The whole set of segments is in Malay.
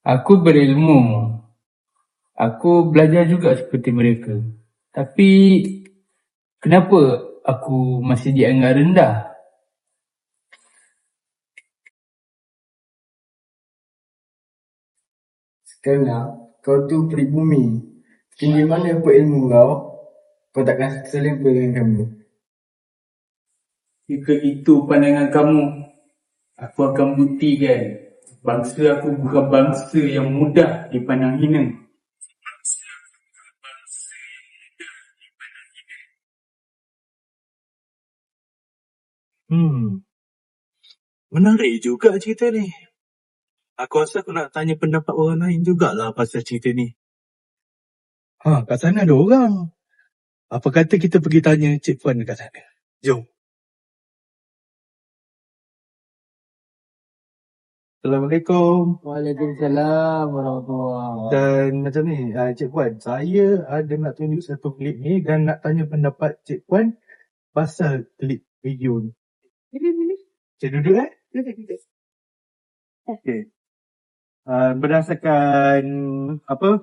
Aku berilmu. Aku belajar juga seperti mereka. Tapi kenapa aku masih dianggap rendah? Kerana kau tu pribumi. Tinggi mana pun ilmu kau, kau takkan terlempar dengan kami. Jika itu pandangan kamu, aku akan buktikan bangsa aku bukan bangsa yang mudah dipandang hina. Menarik juga cerita ni. Aku rasa aku nak tanya pendapat orang lain jugalah pasal cerita ni. Kat sana ada orang. Apa kata kita pergi tanya Cik Puan kat sana? Jom. Assalamualaikum. Waalaikumsalam warahmatullahi. Dan macam ni, Cik Puan, saya ada nak tunjuk satu klip ni dan nak tanya pendapat Cik Puan pasal klip video ni. Cik duduk Okey. Berdasarkan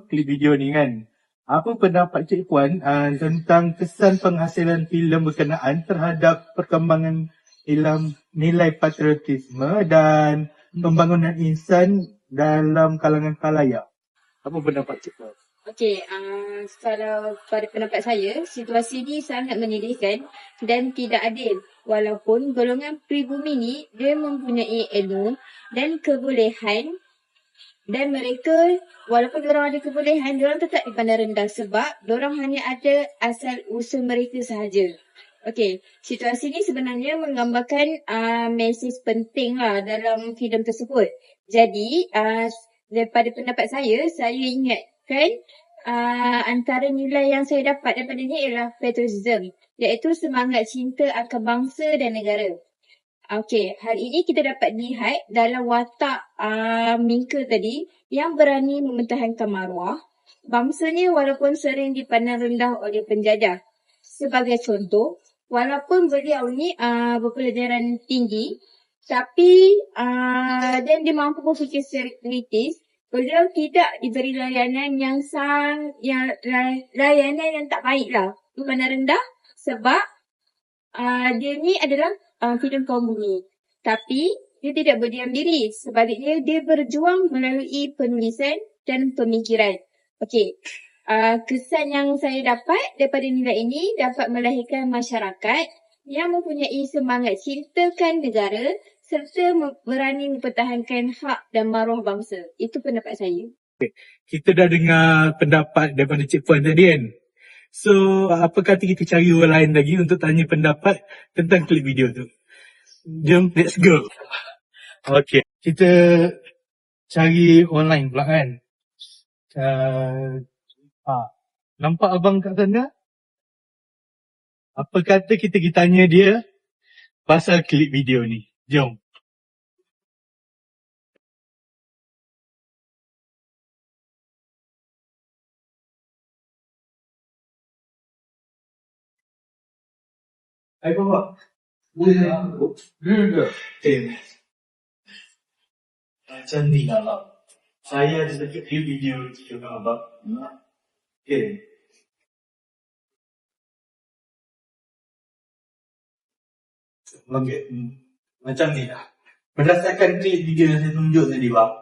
klip video ni kan, apa pendapat Cik Puan tentang kesan penghasilan filem berkenaan terhadap perkembangan nilai patriotisme dan pembangunan insan dalam kalangan khalayak? Apa pendapat Cik Puan? Okey, kalau pada pendapat saya, situasi ni sangat menyedihkan dan tidak adil. Walaupun golongan pribumi ni, dia mempunyai ilmu dan kebolehan, dan mereka, walaupun diorang ada kebolehan, diorang tetap dipandang rendah sebab diorang hanya ada asal usul mereka sahaja. Okey, situasi ni sebenarnya menggambarkan mesej penting lah dalam filem tersebut. Jadi, daripada pendapat saya ingatkan antara nilai yang saya dapat daripada ni ialah patriotism, iaitu semangat cinta akan bangsa dan negara. Okey, hal ini kita dapat lihat dalam watak Minka tadi yang berani mempertahankan maruah bangsanya walaupun sering dipandang rendah oleh penjajah. Sebagai contoh, walaupun beliau ni berpelajaran tinggi, tapi dan dia mampu berfikir secara kritis, beliau tidak diberi layanan layanan yang tak baiklah, dipandang rendah sebab dia ni adalah filem kaum bumi. Tapi dia tidak berdiam diri, sebaliknya dia berjuang melalui penulisan dan pemikiran. Okey, kesan yang saya dapat daripada nilai ini dapat melahirkan masyarakat yang mempunyai semangat cintakan negara serta berani mempertahankan hak dan maruah bangsa. Itu pendapat saya. Kita dah dengar pendapat daripada Cik Puan tadi kan? So, apa kata kita cari orang lain lagi untuk tanya pendapat tentang klip video tu? Jom, let's go. Okay, kita cari online pula kan? Nampak abang kat sana? Apa kata kita pergi tanya dia pasal klip video ni? Jom. Hai bapak. Boleh. Macam ni lah abang. Saya ada satu klip video dengan abang. Okay. Okay. Macam ni lah. Berdasarkan klip video yang saya tunjuk tadi bang.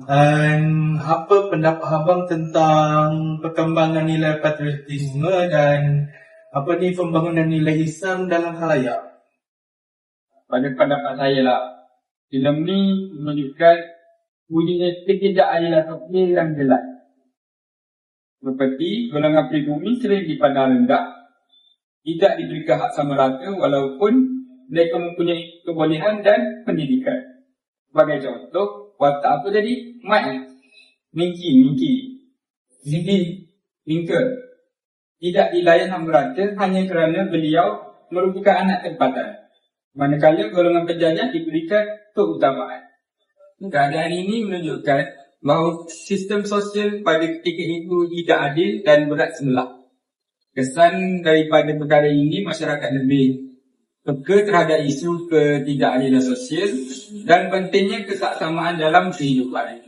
Dan apa pendapat abang tentang perkembangan nilai patriotisme dan pembangunan nilai Islam dalam khalayak? Pada pendapat saya lah, filem ni menunjukkan wujudnya ketidakadilan sosial yang jelas. Seperti golongan pribumi sering dipandang rendah, tidak diberikan hak sama rata walaupun mereka mempunyai kebolehan dan pendidikan. Sebagai contoh, watak apa tadi? Minky. Minka. Tidak dilayan hak merata hanya kerana beliau merupakan anak tempatan. Manakala golongan penjajah diberikan keutamaan. Keadaan ini menunjukkan bahawa sistem sosial pada ketika itu tidak adil dan berat sebelah. Kesan daripada perkara ini, masyarakat lebih peka terhadap isu ketidakadilan sosial dan pentingnya kesaksamaan dalam kehidupan.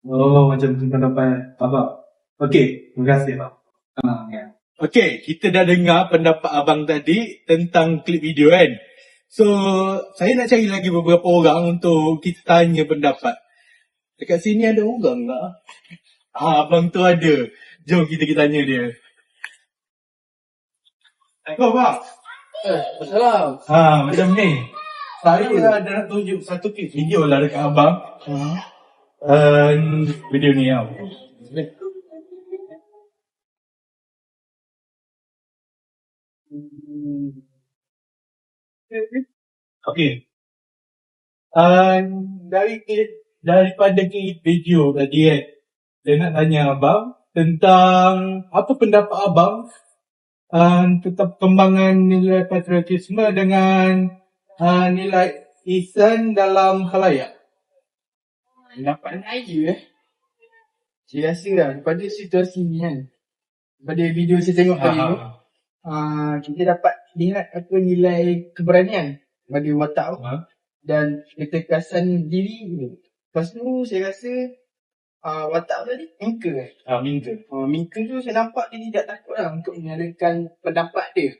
Oh, macam tu pendapat abang. Okey, terima kasih bang. Ya. Okey, kita dah dengar pendapat abang tadi tentang klip video kan. So, saya nak cari lagi beberapa orang untuk kita tanya pendapat. Dekat sini ada orang tak? Abang tu ada. Jom kita tanya dia. Assalamualaikum bang. Salam. Macam ni. Saya ada nak tunjuk satu klip video lah dekat abang. Video ni tau. Okey. Daripada klip video tadi kan, saya nak tanya abang tentang apa pendapat abang tentang perkembangan nilai patriotisme dengan nilai ihsan dalam khalayak. Pendapat saya rasa lah pada situasi ni kan, pada video saya tengok tadi tu, kita dapat lihat apa nilai keberanian bagi watak tu dan ketekasan diri. Lepas tu saya rasa watak tadi Minka. Minka tu saya nampak dia tidak takut lah untuk menyatakan pendapat dia.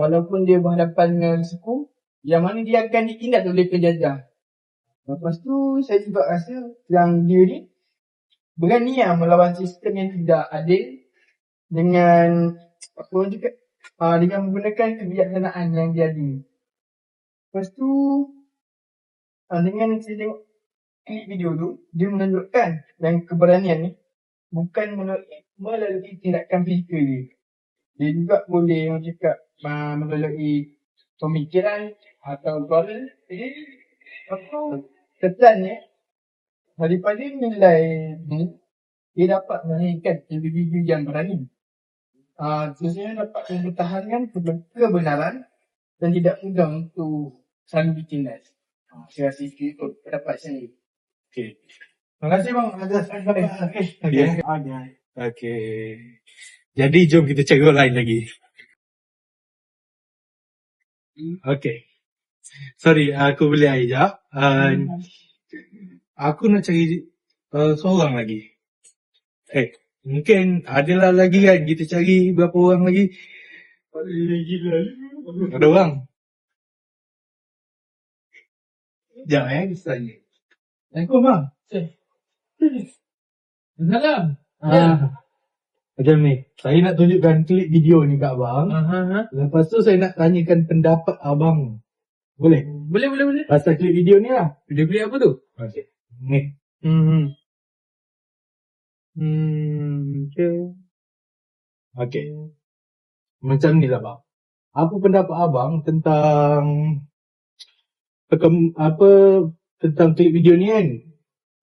Walaupun dia berhadapan dengan suku yang mana dia akan ditindas oleh penjajah. Lepas tu saya juga rasa yang dia ni berani lah melawan sistem yang tidak adil dengan dengan menggunakan kebijaksanaan yang dia ada. Lepas tu dengan saya tengok video tu, dia menunjukkan yang keberanian ni bukan melalui tindakan fizikal dia. Dia juga boleh melalui pemikiran atau kesannya daripada nilai ni, dia dapat melahirkan individu yang berani. Sebenarnya dapat mempertahankan kebenaran dan tidak mudah untuk saling ditindas. Saya rasa itu pendapat saya. Okey. Terima kasih bang atas pendapat. Okey. Jadi jom kita cari orang lain lagi. Okey. Sorry, aku beli air jap. Aku nak cari seorang lagi. Mungkin adalah lagi kan, kita cari berapa orang lagi. Ada orang. Sekejap kita tanya. Assalamualaikum bang. Salam. Macam ni, saya nak tunjukkan klip video ni kat abang. Lepas tu saya nak tanyakan pendapat abang. Boleh? Boleh. Pasal klip video ni lah. Video apa tu? Okey. Ni. Okey. Macam ni lah bang. Apa pendapat abang tentang tentang klip video ni kan?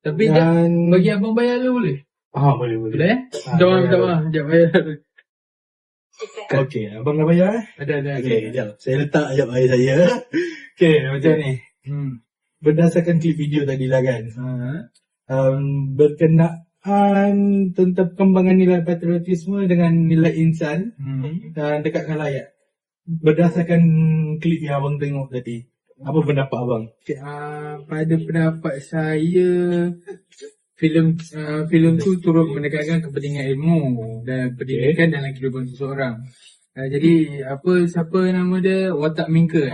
Tapi bagi abang bayar dulu boleh? Boleh. Boleh? Sekejap bayar. Okey, abang dah bayar eh? Ada. Okey, sekejap. Saya letak sekejap air saya. Okey, macam ni. Berdasarkan klip video tadi lah kan. Berkenaan tentang perkembangan nilai patriotisme dengan nilai insan dan dekat khalayak. Berdasarkan klip yang abang tengok tadi, apa pendapat abang? Pada pendapat saya, filem tu turut menekankan kepentingan ilmu dan pendidikan dalam kehidupan seseorang. Jadi siapa nama dia, Watak Minka.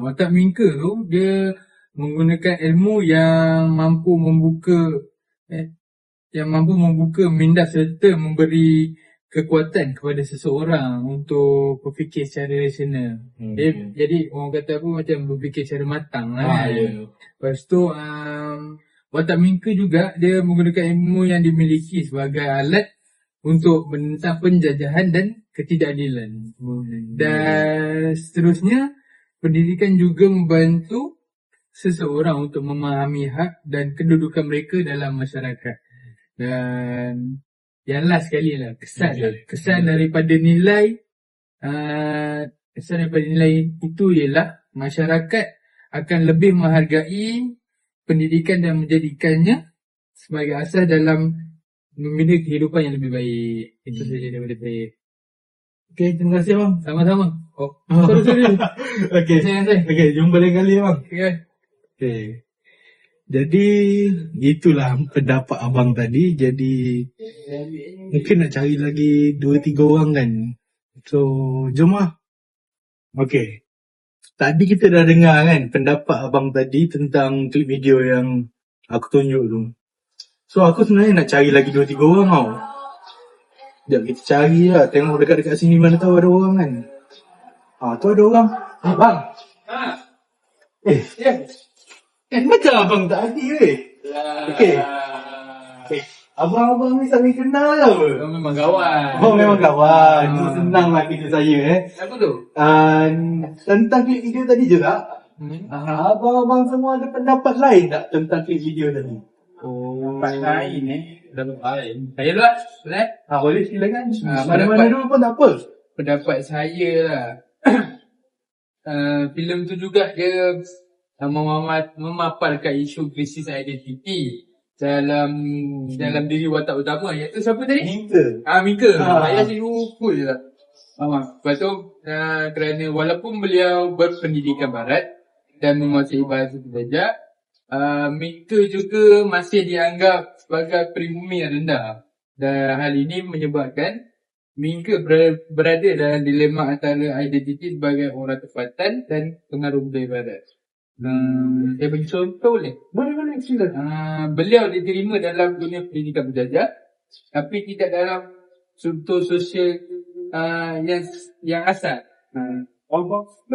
Watak Minka tu dia menggunakan ilmu yang mampu membuka minda serta memberi kekuatan kepada seseorang untuk berfikir secara rasional. Jadi orang kata macam berfikir secara matang lah. Lepas tu Watak Minka juga dia menggunakan ilmu yang dimiliki sebagai alat untuk menentang penjajahan dan ketidakadilan. Dan seterusnya, pendidikan juga membantu seseorang untuk memahami hak dan kedudukan mereka dalam masyarakat. Dan yang last sekali lah, kesan daripada nilai itu ialah masyarakat akan lebih menghargai pendidikan dan menjadikannya sebagai asas dalam membina kehidupan yang lebih baik. Itu saja daripada saya. Okey, terima kasih bang. Sama-sama. Sorry. Okey, jumpa lain kali bang. Okay. Okey. Jadi itulah pendapat abang tadi. Jadi mungkin nak cari lagi 2-3 orang kan. So jom lah. Okay. Tadi kita dah dengar kan pendapat abang tadi tentang klip video yang aku tunjuk tu. So aku sebenarnya nak cari lagi 2-3 orang tau. Sekejap kita cari lah. Tengok dekat-dekat sini mana tahu ada orang kan. Tu ada orang. Bang. Macam abang tadi weh. Okay. Abang-abang ni saling kenal ke? Memang kawan. Oh memang kawan. Senang lah kerja saya Apa tu? Tentang klip video tadi juga. Abang-abang semua ada pendapat lain tak tentang klip video tadi? Tempat lain Tempat lain. Saya dulu lah. Boleh? Boleh silakan. Mana-mana pendapat- dulu pun tak apa. Pendapat saya lah. Filem tu juga dia memaparkan isu krisis identiti dalam diri watak utama, iaitu siapa tadi? Mika. Saya sih lupa je lah. Lepas tu kerana walaupun beliau berpendidikan barat dan menguasai bahasa Penjajah, Mika juga masih dianggap sebagai peribumi yang rendah. Dan hal ini menyebabkan Mika berada dalam dilema antara identiti sebagai orang tempatan dan pengaruh budaya barat. Saya bagi contoh boleh? Boleh, silakan. Beliau diterima dalam dunia pendidikan penjajah, tapi tidak dalam struktur sosial yang asal.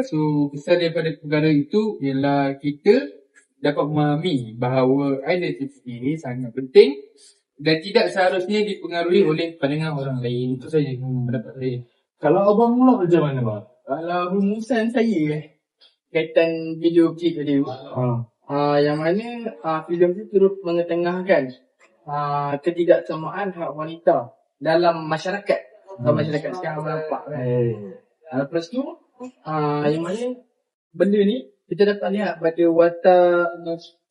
So, kesan daripada perkara itu ialah kita dapat memahami bahawa identiti ini sangat penting dan tidak seharusnya dipengaruhi oleh pandangan orang lain. Itu saja pendapat saya. Kalau abang pula macam mana bang? Kalau rumusan saya kaitan video klip tadi tu, yang mana filem tu turut mengetengahkan ketidaksamaan hak wanita dalam masyarakat. Masyarakat sekarang nampak kan. Lepas tu yang mana benda ni kita dapat lihat pada watak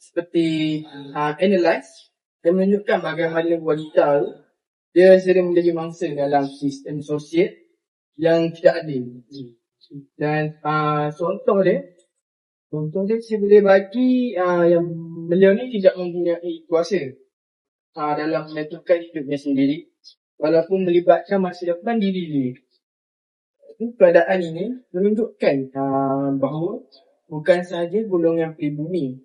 seperti analyze dan menunjukkan bagaimana wanita tu dia sering menjadi mangsa dalam sistem sosial yang tidak adil. Dan contoh dia saya boleh bagi yang beliau ni tidak mempunyai kuasa dalam menentukan hidupnya sendiri walaupun melibatkan masa depan diri dia. Keadaan ini menunjukkan bahawa bukan sahaja golongan pribumi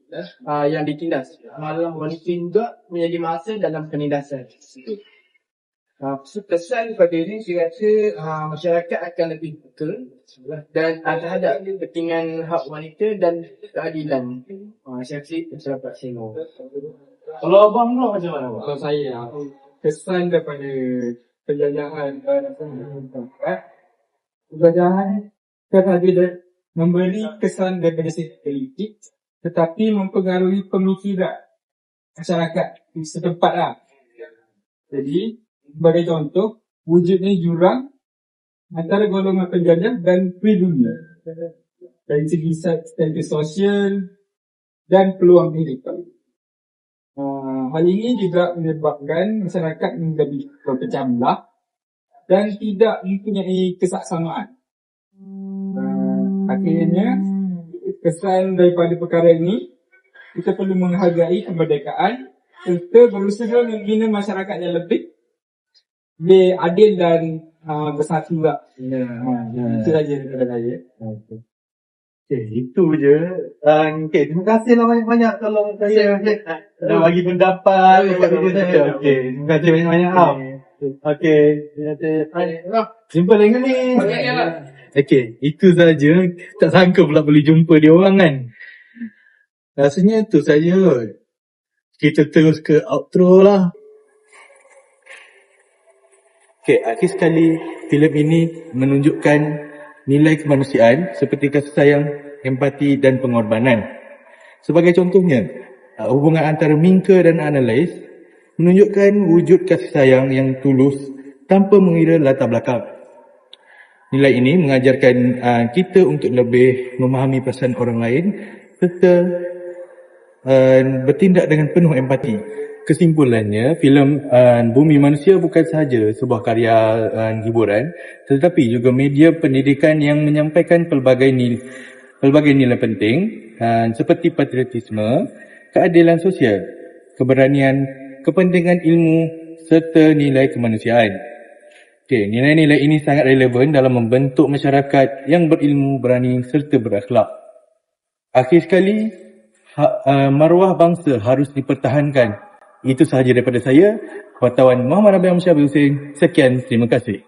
yang ditindas, malah wanita juga menjadi mangsa dalam penindasan. Kesan pada ini saya rasa masyarakat akan lebih peka dan terhadap kepentingan hak wanita dan keadilan. Saya rasa itu pendapat saya. Kalau abang pula macam mana bang? Kalau saya, kesan daripada penjajahan kan ada memberi kesan daripada segi politik tetapi mempengaruhi pemikiran masyarakat di setempat lah. Jadi, sebagai contoh, wujudnya jurang antara golongan penjajah dan pribumi dari segi status sosial dan peluang kehidupan. Hal ini juga menyebabkan masyarakat menjadi terpecah belah dan tidak mempunyai kesaksamaan. Akhirnya, kesan daripada perkara ini, kita perlu menghargai kemerdekaan serta berusaha membina masyarakat yang lebih adil dan bersatu juga. Itu saja daripada saya. Itu je. Terima kasih lah banyak-banyak kalau saya dah bagi pendapat dekat video saya. Terima kasih banyak-banyak. Jumpa lagi ni. Itu saja. Tak sangka pula boleh jumpa dia orang kan. Rasanya itu saja. Kita terus ke outro lah. Akhir sekali, filem ini menunjukkan nilai kemanusiaan seperti kasih sayang, empati dan pengorbanan. Sebagai contohnya, hubungan antara Mika dan Analyze menunjukkan wujud kasih sayang yang tulus tanpa mengira latar belakang. Nilai ini mengajarkan kita untuk lebih memahami perasaan orang lain serta bertindak dengan penuh empati. Kesimpulannya, filem Bumi Manusia bukan sahaja sebuah karya hiburan tetapi juga media pendidikan yang menyampaikan pelbagai nilai penting seperti patriotisme, keadilan sosial, keberanian, kepentingan ilmu serta nilai kemanusiaan. Okey, nilai-nilai ini sangat relevan dalam membentuk masyarakat yang berilmu, berani serta berakhlak. Akhir sekali, maruah bangsa harus dipertahankan. Itu sahaja daripada saya, wartawan Muhammad Nabi Amsyah Hussein. Sekian, terima kasih.